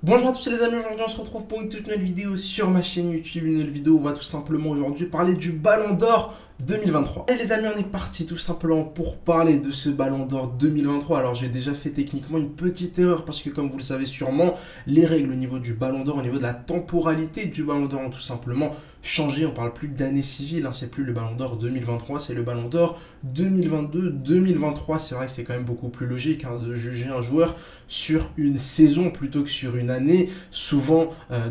Bonjour à tous les amis, aujourd'hui on se retrouve pour une toute nouvelle vidéo sur ma chaîne YouTube, une nouvelle vidéo où on va tout simplement aujourd'hui parler du Ballon d'Or 2023. Et les amis, on est parti tout simplement pour parler de ce Ballon d'Or 2023. Alors j'ai déjà fait techniquement une petite erreur parce que comme vous le savez sûrement, les règles au niveau du Ballon d'Or, au niveau de la temporalité du Ballon d'Or ont tout simplement changé. On parle plus d'année civile, c'est plus le Ballon d'Or 2023, c'est le Ballon d'Or 2022-2023. C'est vrai que c'est quand même beaucoup plus logique de juger un joueur sur une saison plutôt que sur une année. Souvent,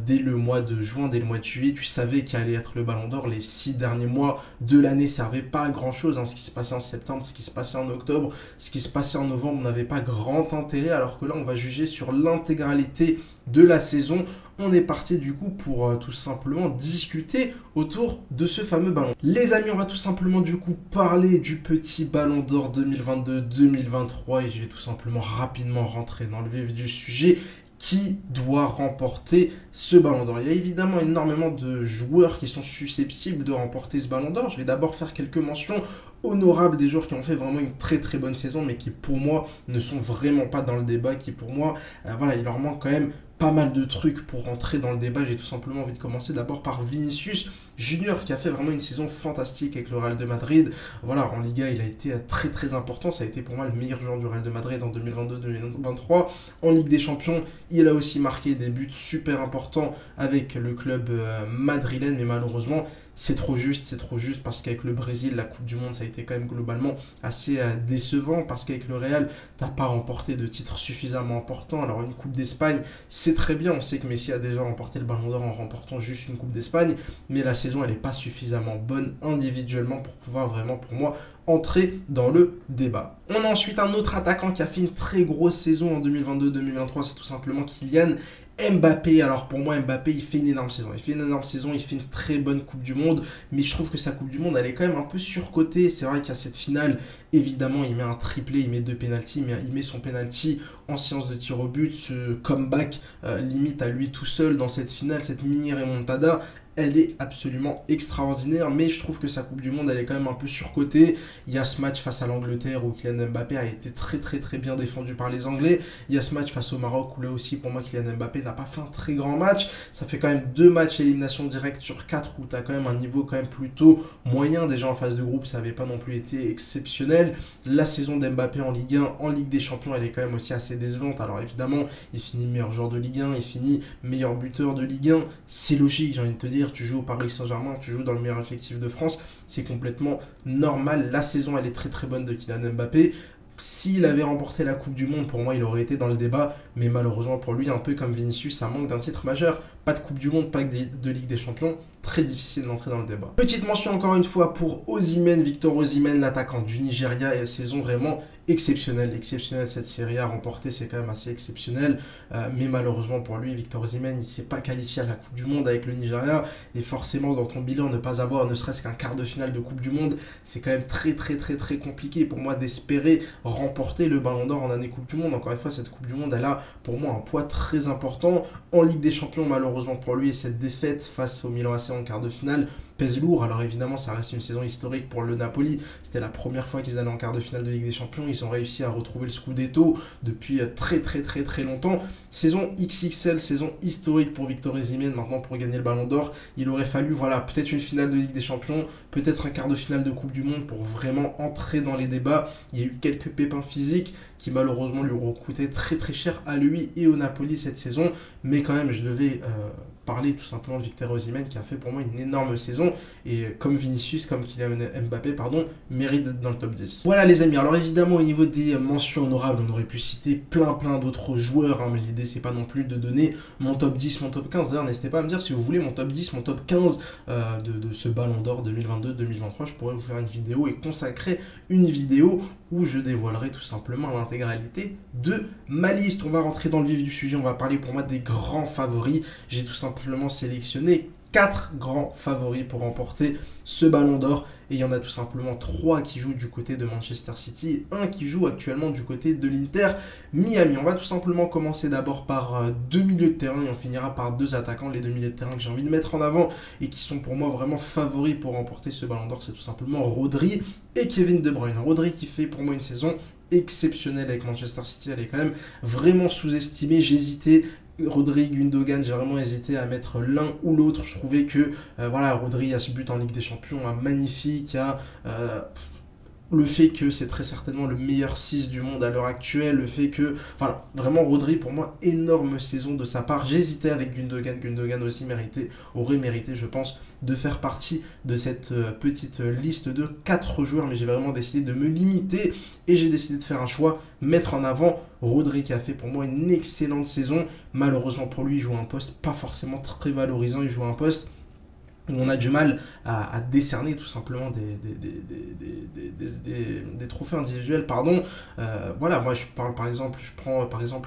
dès le mois de juin, dès le mois de juillet, tu savais qu'il allait être le Ballon d'Or. Les 6 derniers mois de l'année servait pas à grand chose. Ce qui se passait en septembre, ce qui se passait en octobre, ce qui se passait en novembre n'avait pas grand intérêt. Alors que là, on va juger sur l'intégralité de la saison. On est parti du coup pour tout simplement discuter autour de ce fameux ballon. Les amis, on va tout simplement du coup parler du petit Ballon d'Or 2022-2023 et je vais tout simplement rapidement rentrer dans le vif du sujet. Qui doit remporter ce Ballon d'Or? Il y a évidemment énormément de joueurs qui sont susceptibles de remporter ce Ballon d'Or. Je vais d'abord faire quelques mentions honorables des joueurs qui ont fait vraiment une très très bonne saison, mais qui pour moi ne sont vraiment pas dans le débat, qui pour moi, voilà, il leur manque quand même pas mal de trucs pour rentrer dans le débat. J'ai tout simplement envie de commencer d'abord par Vinicius Junior qui a fait vraiment une saison fantastique avec le Real de Madrid. Voilà, en Liga, il a été très très important. Ça a été pour moi le meilleur joueur du Real de Madrid en 2022-2023. En Ligue des Champions, il a aussi marqué des buts super importants avec le club madrilène, mais malheureusement, c'est trop juste parce qu'avec le Brésil, la Coupe du Monde, ça a été quand même globalement assez décevant parce qu'avec le Real, t'as pas remporté de titre suffisamment important. Alors une Coupe d'Espagne, c'est très bien, on sait que Messi a déjà remporté le Ballon d'Or en remportant juste une Coupe d'Espagne, mais la saison, elle n'est pas suffisamment bonne individuellement pour pouvoir vraiment, pour moi, entrer dans le débat. On a ensuite un autre attaquant qui a fait une très grosse saison en 2022-2023, c'est tout simplement Kylian Mbappé. Alors pour moi, Mbappé, il fait une énorme saison. Il fait une très bonne Coupe du Monde, mais je trouve que sa Coupe du Monde, elle est quand même un peu surcotée. C'est vrai qu'il y a cette finale, évidemment, il met un triplé, il met 2 pénaltys, mais il met son pénalty en séance de tir au but. Ce comeback limite à lui tout seul dans cette finale, cette mini remontada, elle est absolument extraordinaire, mais je trouve que sa Coupe du Monde, elle est quand même un peu surcotée. Il y a ce match face à l'Angleterre où Kylian Mbappé a été très bien défendu par les Anglais. Il y a ce match face au Maroc où là aussi, pour moi, Kylian Mbappé n'a pas fait un très grand match. Ça fait quand même 2 matchs élimination directe sur 4 où tu as quand même un niveau quand même plutôt moyen. Déjà en phase de groupe, ça n'avait pas non plus été exceptionnel. La saison d'Mbappé en Ligue 1, en Ligue des Champions, elle est quand même aussi assez décevante. Alors évidemment, il finit meilleur joueur de Ligue 1, il finit meilleur buteur de Ligue 1. C'est logique, j'ai envie de te dire. Tu joues au Paris Saint-Germain, tu joues dans le meilleur effectif de France, c'est complètement normal. La saison, elle est très bonne de Kylian Mbappé. S'il avait remporté la Coupe du Monde, pour moi, il aurait été dans le débat, mais malheureusement pour lui, un peu comme Vinicius, ça manque d'un titre majeur. Pas de Coupe du Monde, pas de Ligue des Champions. Très difficile d'entrer dans le débat. Petite mention encore une fois pour Osimhen, Victor Osimhen, l'attaquant du Nigeria, et saison vraiment exceptionnelle cette série à remporter, c'est quand même assez exceptionnel, mais malheureusement pour lui, Victor Osimhen, il ne s'est pas qualifié à la Coupe du Monde avec le Nigeria, et forcément dans ton bilan, ne pas avoir ne serait-ce qu'un quart de finale de Coupe du Monde, c'est quand même très compliqué pour moi d'espérer remporter le Ballon d'Or en année Coupe du Monde. Encore une fois, cette Coupe du Monde, elle a pour moi un poids très important. En Ligue des Champions, malheureusement pour lui, et cette défaite face au Milan AC en quart de finale pèse lourd. Alors évidemment, ça reste une saison historique pour le Napoli. C'était la première fois qu'ils allaient en quart de finale de Ligue des Champions. Ils ont réussi à retrouver le Scudetto depuis très longtemps. Saison XXL, saison historique pour Victor Osimhen. Maintenant, pour gagner le Ballon d'Or, il aurait fallu, voilà, peut-être une finale de Ligue des Champions, peut-être un quart de finale de Coupe du Monde pour vraiment entrer dans les débats. Il y a eu quelques pépins physiques qui malheureusement lui auront coûté très cher à lui et au Napoli cette saison. Mais quand même, je devais parler tout simplement de Victor Osimhen qui a fait pour moi une énorme saison et comme Vinicius, comme Kylian Mbappé, mérite d'être dans le top 10. Voilà les amis, alors évidemment au niveau des mentions honorables, on aurait pu citer plein d'autres joueurs, mais l'idée c'est pas non plus de donner mon top 10, mon top 15. D'ailleurs n'hésitez pas à me dire si vous voulez mon top 10, mon top 15 de ce Ballon d'Or 2022-2023, je pourrais vous faire une vidéo et consacrer une vidéo où je dévoilerai tout simplement l'intégralité de ma liste. On va rentrer dans le vif du sujet, on va parler pour moi des grands favoris. J'ai tout simplement sélectionné 4 grands favoris pour remporter ce Ballon d'Or et il y en a tout simplement 3 qui jouent du côté de Manchester City et 1 qui joue actuellement du côté de l'Inter Miami. On va tout simplement commencer d'abord par 2 milieux de terrain et on finira par 2 attaquants. Les 2 milieux de terrain que j'ai envie de mettre en avant et qui sont pour moi vraiment favoris pour remporter ce ballon d'or, c'est tout simplement Rodri et Kevin De Bruyne. Rodri qui fait pour moi une saison exceptionnelle avec Manchester City, elle est quand même vraiment sous-estimée. J'hésitais, Rodri, Gundogan, j'ai vraiment hésité à mettre l'un ou l'autre. Je trouvais que voilà, Rodri a ce but en Ligue des Champions, magnifique, le fait que c'est très certainement le meilleur 6 du monde à l'heure actuelle, le fait que, voilà, vraiment Rodri, pour moi, énorme saison de sa part. J'hésitais avec Gundogan, Gundogan aussi aurait mérité, je pense, de faire partie de cette petite liste de 4 joueurs, mais j'ai vraiment décidé de me limiter et j'ai décidé de faire un choix, mettre en avant Rodri qui a fait pour moi une excellente saison. Malheureusement pour lui, il joue un poste pas forcément très valorisant, il joue un poste où on a du mal à décerner tout simplement des trophées individuels. Voilà, moi je prends par exemple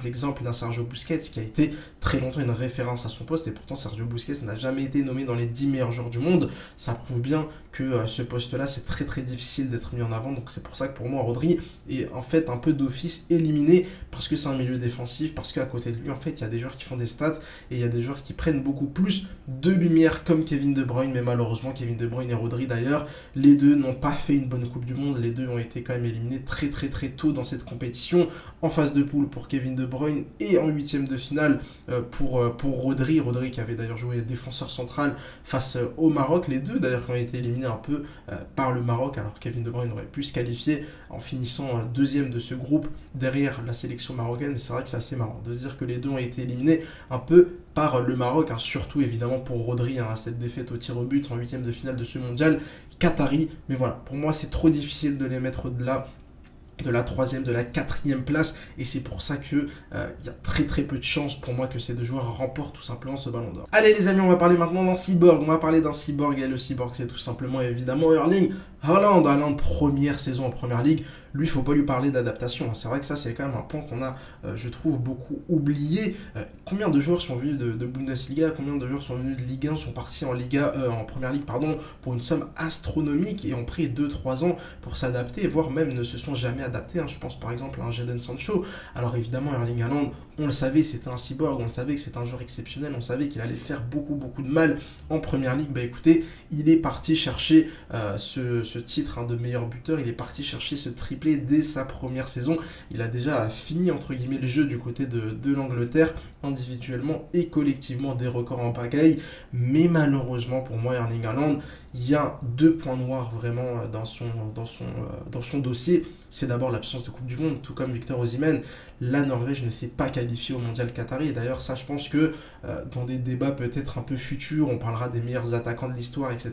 l'exemple d'un Sergio Busquets qui a été très longtemps une référence à son poste et pourtant Sergio Busquets n'a jamais été nommé dans les 10 meilleurs joueurs du monde. Ça prouve bien que ce poste-là c'est très très difficile d'être mis en avant, donc c'est pour ça que pour moi Rodri est en fait un peu d'office éliminé parce que c'est un milieu défensif, parce qu'à côté de lui en fait il y a des joueurs qui font des stats et il y a des joueurs qui prennent beaucoup plus de lumière comme Kevin De Bruyne, mais malheureusement Kevin De Bruyne et Rodri d'ailleurs, les deux n'ont pas fait une bonne Coupe du Monde, les deux ont été quand même éliminés très très très tôt dans cette compétition, en phase de poule pour Kevin De Bruyne et en huitième de finale pour Rodri qui avait d'ailleurs joué défenseur central face au Maroc, les deux d'ailleurs qui ont été éliminés un peu par le Maroc, alors Kevin De Bruyne aurait pu se qualifier en finissant deuxième de ce groupe derrière la sélection marocaine. C'est vrai que c'est assez marrant de se dire que les deux ont été éliminés un peu par le Maroc, surtout évidemment pour Rodri, cette défaite au tir au but en huitième de finale de ce mondial qatari. Mais voilà, pour moi c'est trop difficile de les mettre au-delà de la troisième, de la quatrième place, et c'est pour ça que y a très très peu de chances pour moi que ces deux joueurs remportent tout simplement ce ballon d'or. Allez les amis, on va parler maintenant d'un cyborg, et le cyborg c'est tout simplement évidemment Erling Haaland, première saison en première ligue. Lui, il ne faut pas lui parler d'adaptation. C'est vrai que ça, c'est quand même un point qu'on a, je trouve, beaucoup oublié. Combien de joueurs sont venus de Bundesliga, combien de joueurs sont venus de Ligue 1, sont partis en première ligue, pour une somme astronomique et ont pris 2-3 ans pour s'adapter, voire même ne se sont jamais adaptés. Je pense par exemple à un Jadon Sancho. Alors évidemment, Erling Haaland, on le savait, c'était un cyborg, on le savait que c'était un joueur exceptionnel, on savait qu'il allait faire beaucoup de mal en première ligue. Bah écoutez, il est parti chercher ce titre de meilleur buteur, il est parti chercher ce triplé dès sa première saison. Il a déjà fini entre guillemets le jeu du côté de l'Angleterre, individuellement et collectivement des records en pagaille, mais malheureusement pour moi Erling Haaland, il y a 2 points noirs vraiment dans son dossier. C'est d'abord l'absence de Coupe du Monde, tout comme Victor Osimhen. La Norvège ne s'est pas qualifiée au mondial qatari, et d'ailleurs ça je pense que dans des débats peut-être un peu futurs, on parlera des meilleurs attaquants de l'histoire, etc.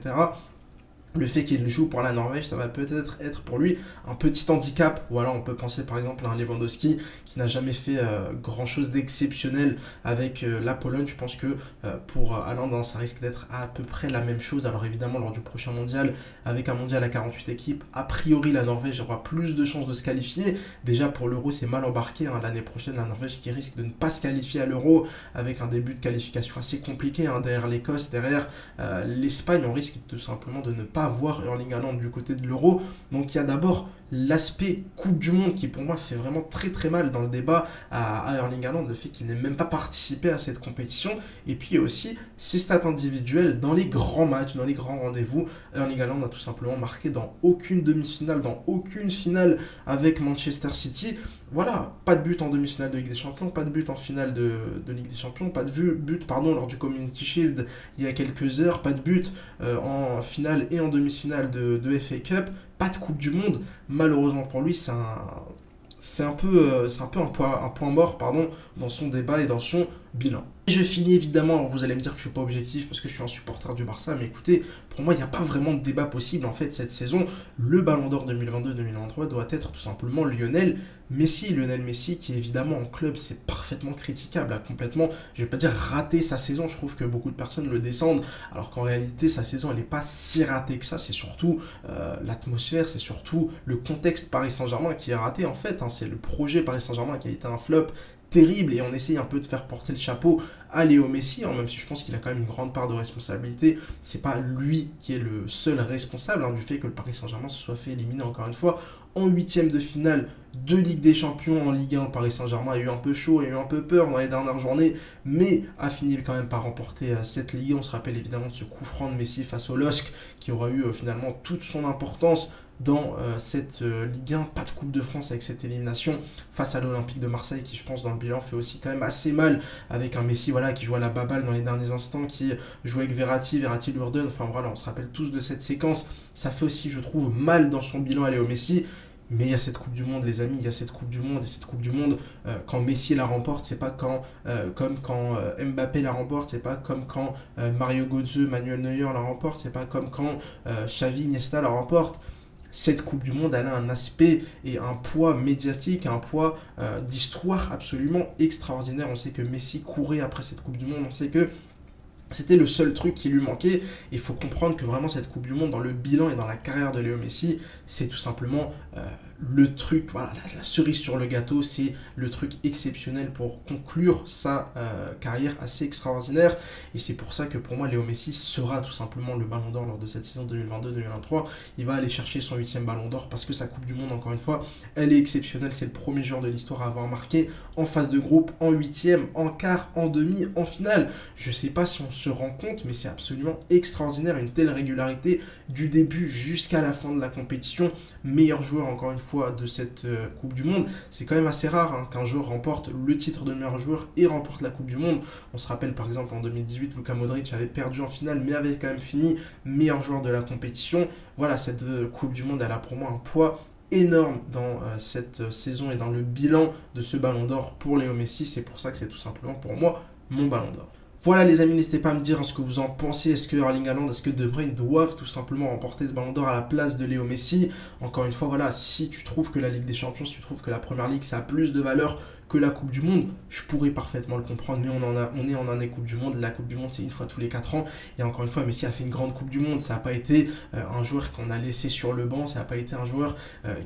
Le fait qu'il joue pour la Norvège, ça va peut-être être pour lui un petit handicap. Voilà, on peut penser par exemple à un Lewandowski qui n'a jamais fait grand-chose d'exceptionnel avec la Pologne. Je pense que pour Haaland, ça risque d'être à peu près la même chose. Alors évidemment, lors du prochain mondial, avec un mondial à 48 équipes, a priori la Norvège aura plus de chances de se qualifier. Déjà pour l'Euro, c'est mal embarqué. L'année prochaine, la Norvège qui risque de ne pas se qualifier à l'Euro avec un début de qualification assez compliqué. Derrière l'Écosse, derrière l'Espagne, on risque tout simplement de ne pas voir Erling Haaland du côté de l'Euro. Donc il y a d'abord l'aspect Coupe du Monde qui pour moi fait vraiment très très mal dans le débat à Erling Haaland, le fait qu'il n'ait même pas participé à cette compétition, et puis aussi ses stats individuelles dans les grands matchs, dans les grands rendez-vous. Erling Haaland n'a tout simplement marqué dans aucune demi-finale, dans aucune finale avec Manchester City. Voilà, pas de but en demi-finale de Ligue des Champions, pas de but en finale de Ligue des Champions, pas de but lors du Community Shield il y a quelques heures, pas de but en finale et en demi-finale de FA Cup, pas de Coupe du Monde. Malheureusement pour lui, c'est un peu un point mort dans son débat et dans son bilan. Et je finis évidemment, vous allez me dire que je ne suis pas objectif parce que je suis un supporter du Barça, mais écoutez, pour moi il n'y a pas vraiment de débat possible en fait cette saison. Le Ballon d'Or 2022-2023 doit être tout simplement Lionel Messi qui évidemment en club c'est parfaitement critiquable, a complètement, je ne vais pas dire raté sa saison, je trouve que beaucoup de personnes le descendent, alors qu'en réalité sa saison elle n'est pas si ratée que ça, c'est surtout l'atmosphère, c'est surtout le contexte Paris Saint-Germain qui est raté en fait, c'est le projet Paris Saint-Germain qui a été un flop terrible, et on essaye un peu de faire porter le chapeau à Léo Messi, hein, même si je pense qu'il a quand même une grande part de responsabilité. C'est pas lui qui est le seul responsable hein, du fait que le Paris Saint-Germain se soit fait éliminer encore une fois en huitième de finale de Ligue des Champions en Ligue 1. Le Paris Saint-Germain a eu un peu chaud, a eu un peu peur dans les dernières journées, mais a fini quand même par remporter cette Ligue 1. On se rappelle évidemment de ce coup franc de Messi face au LOSC qui aura eu finalement toute son importance dans cette Ligue 1. Pas de Coupe de France avec cette élimination face à l'Olympique de Marseille qui je pense dans le bilan fait aussi quand même assez mal, avec un Messi voilà, qui joue à la baballe dans les derniers instants, qui joue avec Verratti Lourdes, enfin voilà, on se rappelle tous de cette séquence. Ça fait aussi je trouve mal dans son bilan à Léo Messi. Mais il y a cette Coupe du Monde, les amis, il y a cette Coupe du Monde. Et cette Coupe du Monde, quand Messi la remporte, c'est pas comme quand Mbappé la remporte, c'est pas comme quand Mario Götze, Manuel Neuer la remporte, c'est pas comme quand Xavi, Iniesta la remporte. Cette Coupe du Monde, elle a un aspect et un poids médiatique, un poids d'histoire absolument extraordinaire. On sait que Messi courait après cette Coupe du Monde, on sait que c'était le seul truc qui lui manquait. Il faut comprendre que vraiment cette Coupe du Monde, dans le bilan et dans la carrière de Léo Messi, c'est tout simplement le truc, voilà, la cerise sur le gâteau, c'est le truc exceptionnel pour conclure sa carrière assez extraordinaire. Et c'est pour ça que pour moi, Léo Messi sera tout simplement le Ballon d'Or lors de cette saison 2022-2023. Il va aller chercher son 8e Ballon d'Or parce que sa Coupe du Monde, encore une fois, elle est exceptionnelle. C'est le premier joueur de l'histoire à avoir marqué en phase de groupe, en 8e, en quart, en demi, en finale. Je sais pas si on se rend compte, mais c'est absolument extraordinaire, une telle régularité du début jusqu'à la fin de la compétition. Meilleur joueur, encore une fois, de cette Coupe du Monde. C'est quand même assez rare hein, qu'un joueur remporte le titre de meilleur joueur et remporte la Coupe du Monde. On se rappelle par exemple en 2018, Luka Modric avait perdu en finale, mais avait quand même fini meilleur joueur de la compétition. Voilà, cette Coupe du Monde, elle a pour moi un poids énorme dans cette saison et dans le bilan de ce Ballon d'Or pour Léo Messi. C'est pour ça que c'est tout simplement pour moi mon Ballon d'Or. Voilà les amis, n'hésitez pas à me dire ce que vous en pensez. Est-ce que Erling Haaland, est-ce que De Bruyne doivent tout simplement remporter ce Ballon d'Or à la place de Léo Messi? Encore une fois, voilà, si tu trouves que la Ligue des Champions, si tu trouves que la Première Ligue, ça a plus de valeur que la Coupe du Monde, je pourrais parfaitement le comprendre, mais on est en année Coupe du Monde. La Coupe du Monde, c'est une fois tous les 4 ans. Et encore une fois, Messi a fait une grande Coupe du Monde. Ça n'a pas été un joueur qu'on a laissé sur le banc, ça n'a pas été un joueur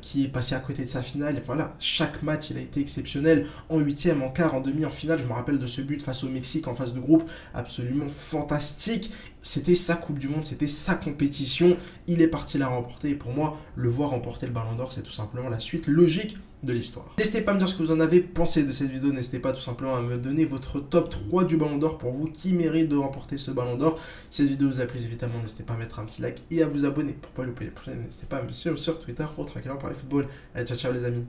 qui est passé à côté de sa finale. Et voilà, chaque match, il a été exceptionnel. En 8e, en quart, en demi, en finale. Je me rappelle de ce but face au Mexique en phase de groupe, absolument fantastique. C'était sa Coupe du Monde, c'était sa compétition. Il est parti la remporter. Et pour moi, le voir remporter le Ballon d'Or, c'est tout simplement la suite logique de l'histoire. N'hésitez pas à me dire ce que vous en avez pensé de cette vidéo, n'hésitez pas tout simplement à me donner votre top 3 du Ballon d'Or pour vous qui mérite de remporter ce Ballon d'Or. Si cette vidéo vous a plu, évidemment, n'hésitez pas à mettre un petit like et à vous abonner pour ne pas louper les prochaines. N'hésitez pas à me suivre sur Twitter pour tranquillement parler football. Allez, ciao ciao les amis.